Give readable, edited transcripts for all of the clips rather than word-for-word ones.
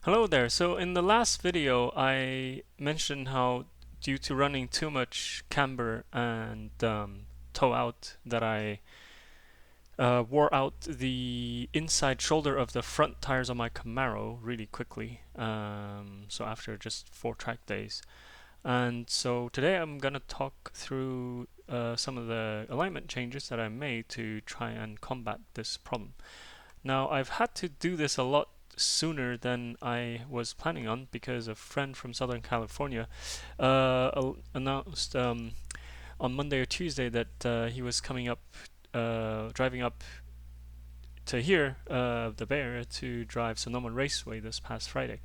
Hello there. So in the last video, I mentioned how due to running too much camber and toe out that I wore out the inside shoulder of the front tires on my Camaro really quickly. So after just 4 track days. And so today I'm gonna talk through some of the alignment changes that I made to try and combat this problem. Now, I've had to do this a lot sooner than I was planning on because a friend from Southern California announced on Monday or Tuesday that he was coming up, driving up to here, the Bay Area, to drive Sonoma Raceway this past Friday.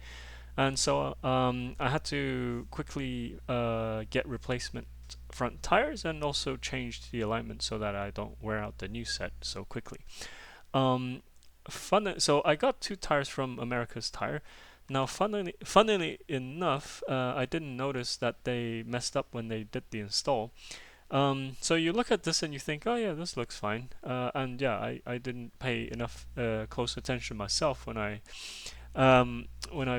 And so I had to quickly get replacement front tires and also change the alignment so that I don't wear out the new set so quickly. Um, so I got 2 tires from America's Tire. Now, funnily enough, I didn't notice that they messed up when they did the install. So you look at this and you think, oh yeah, this looks fine. And yeah, I didn't pay enough close attention myself when I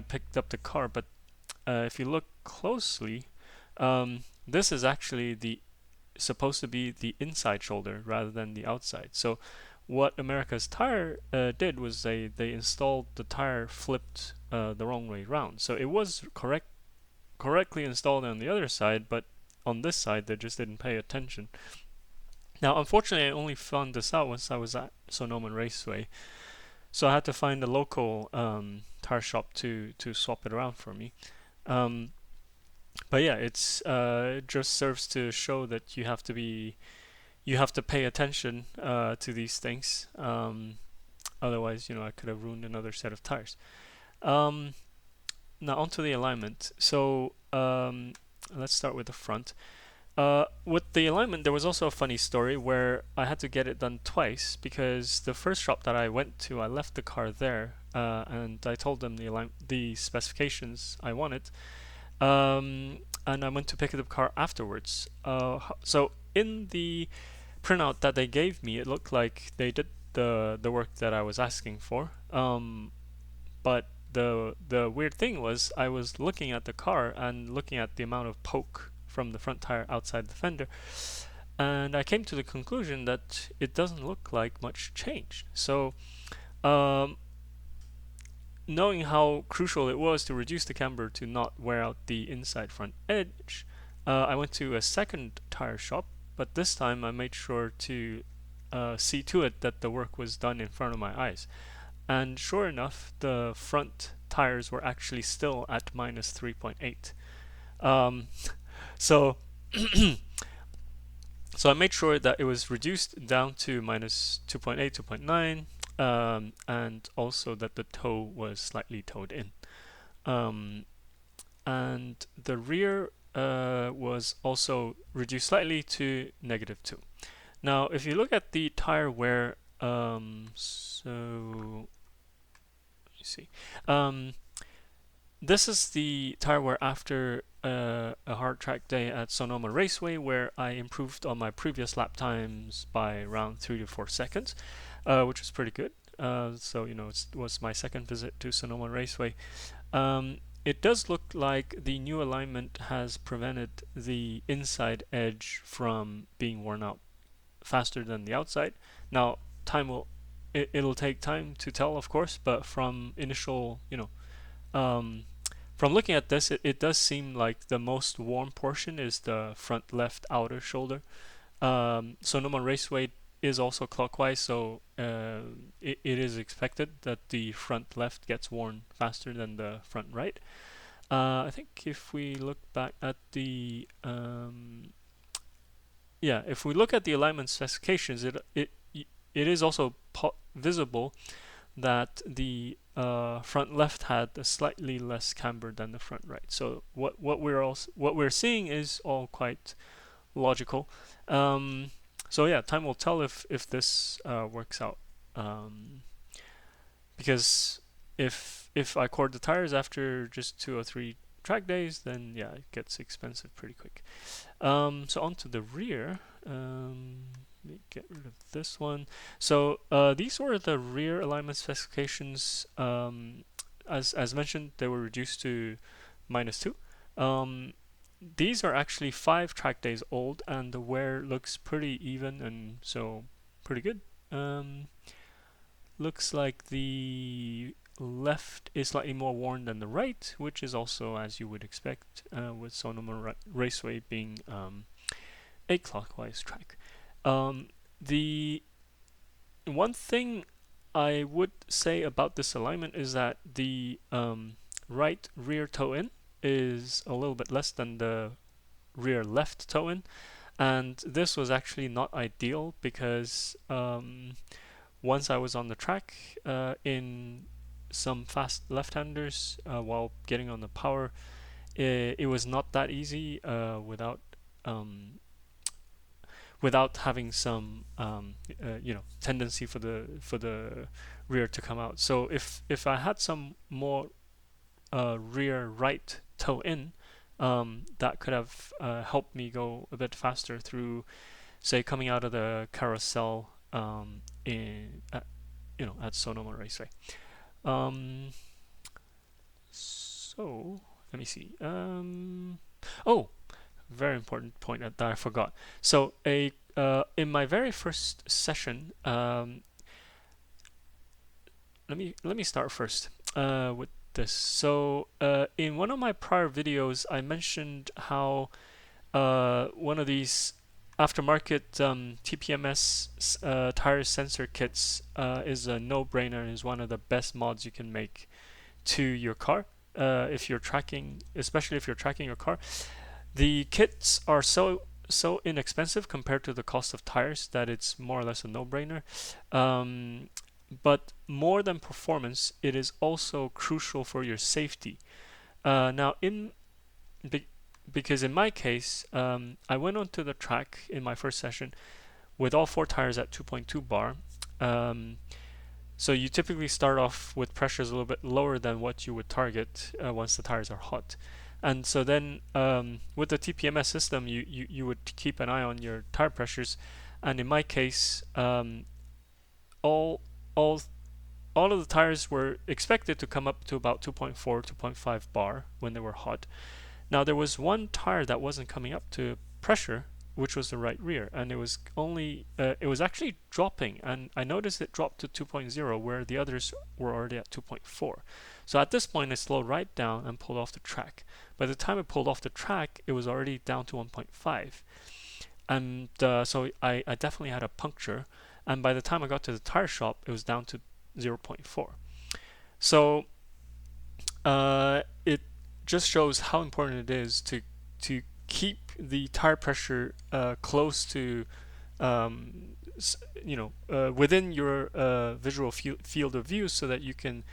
picked up the car. But if you look closely, this is actually the supposed to be the inside shoulder rather than the outside. So what America's Tire did was they installed the tire flipped the wrong way round. So it was correctly installed on the other side, but on this side they just didn't pay attention. Now, unfortunately, I only found this out once I was at Sonoma Raceway, so I had to find a local tire shop to swap it around for me. Um, but yeah, it just serves to show that you have to pay attention to these things. Otherwise, I could have ruined another set of tires. Um, Now onto the alignment. So let's start with the front. With the alignment, there was also a funny story where I had to get it done twice because the first shop that I went to, I left the car there, and I told them the specifications I wanted, and I went to pick up the car afterwards. So in the printout that they gave me, it looked like they did the work that I was asking for. But the weird thing was I was looking at the car and looking at the amount of poke from the front tire outside the fender, and I came to the conclusion that it doesn't look like much changed. So, um, knowing how crucial it was to reduce the camber to not wear out the inside front edge, I went to a second tire shop, but this time I made sure to see to it that the work was done in front of my eyes. And sure enough, the front tires were actually still at minus 3.8. Um, so, so I made sure that it was reduced down to minus 2.8, 2.9, and also that the toe was slightly towed in. Um, and the rear was also reduced slightly to -2. Now, if you look at the tire wear, so let me see. Um, this is the tire wear after a hard track day at Sonoma Raceway, where I improved on my previous lap times by around 3 to 4 seconds, which was pretty good. So it was my second visit to Sonoma Raceway. It does look like the new alignment has prevented the inside edge from being worn out faster than the outside. Now, time will it'll take time to tell, of course, but from initial, um, from looking at this, it does seem like the most worn portion is the front left outer shoulder. Sonoma Raceway is also clockwise, so it is expected that the front left gets worn faster than the front right. I think if we look back at if we look at the alignment specifications, it is also visible that the front left had a slightly less camber than the front right. So what we're seeing is all quite logical. So yeah, time will tell if this works out. Um, because if I cord the tires after just 2 or 3 track days, then yeah, it gets expensive pretty quick. So onto the rear. Let me get rid of this one. So these were the rear alignment specifications as mentioned, they were reduced to -2. Um, these are actually 5 track days old, and the wear looks pretty even, and so pretty good. Looks like the left is slightly more worn than the right, which is also as you would expect with Sonoma Raceway being a clockwise track. The one thing I would say about this alignment is that the right rear toe in is a little bit less than the rear left toe in, and this was actually not ideal because once I was on the track in some fast left-handers while getting on the power, it was not that easy um, without having some tendency for the rear to come out. So if I had some more rear right toe in, that could have helped me go a bit faster through, say, coming out of the carousel at Sonoma Raceway. So let me see. Oh, very important point that I forgot. So in my very first session, let me start first with this. So in one of my prior videos, I mentioned how one of these aftermarket TPMS tire sensor kits is a no-brainer and is one of the best mods you can make to your car if you're tracking, especially if you're tracking your car. The kits are so inexpensive compared to the cost of tires that it's more or less a no-brainer. But more than performance, it is also crucial for your safety. Now, because in my case, I went onto the track in my first session with all 4 tires at 2.2 bar. So you typically start off with pressures a little bit lower than what you would target once the tires are hot. And so then with the TPMS system, you would keep an eye on your tire pressures. And in my case, all all all of the tires were expected to come up to about 2.4, 2.5 bar when they were hot. Now there was one tire that wasn't coming up to pressure, which was the right rear, and it was actually dropping, and I noticed it dropped to 2.0 where the others were already at 2.4. So at this point I slowed right down and pulled off the track. By the time I pulled off the track, it was already down to 1.5, and so I definitely had a puncture, and by the time I got to the tire shop, it was down to 0.4. So it just shows how important it is to keep the tire pressure close to within your visual field of view, so that you can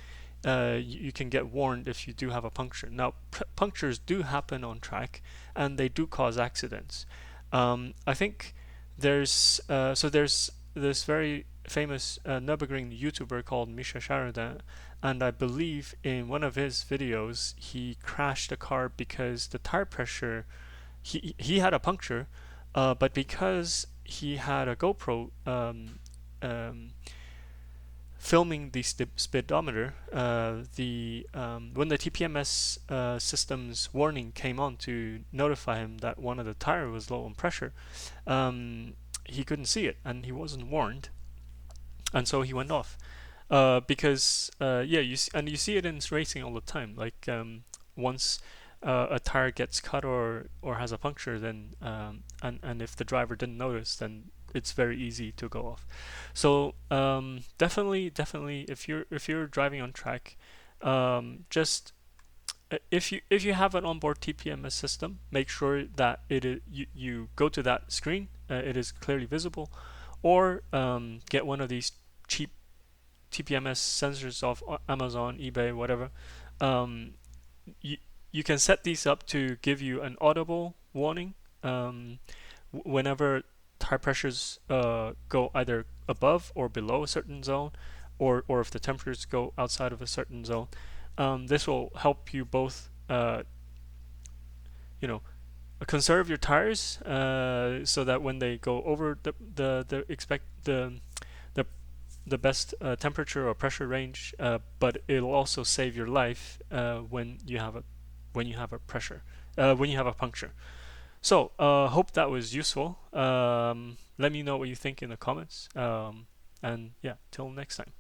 get warned if you do have a puncture. Now, punctures do happen on track, and they do cause accidents. I think there's this very famous Nürburgring YouTuber called Misha Sharadan, and I believe in one of his videos he crashed a car because the tire pressure, he had a puncture, but because he had a GoPro filming the speedometer, when the TPMS system's warning came on to notify him that one of the tire was low on pressure, he couldn't see it and he wasn't warned, and so he went off. Because you see it in racing all the time. Like once a tire gets cut or has a puncture, then and if the driver didn't notice, then it's very easy to go off. So definitely, if you're driving on track, just if you have an onboard TPMS system, make sure that you go to that screen. It is clearly visible, or get one of these cheap TPMS sensors off Amazon, eBay, whatever. You can set these up to give you an audible warning whenever tire pressures go either above or below a certain zone, or if the temperatures go outside of a certain zone. This will help you both, conserve your tires, so that when they go over the the best temperature or pressure range, but it'll also save your life when you have a pressure when you have a puncture. So hope that was useful. Let me know what you think in the comments. And yeah, till next time.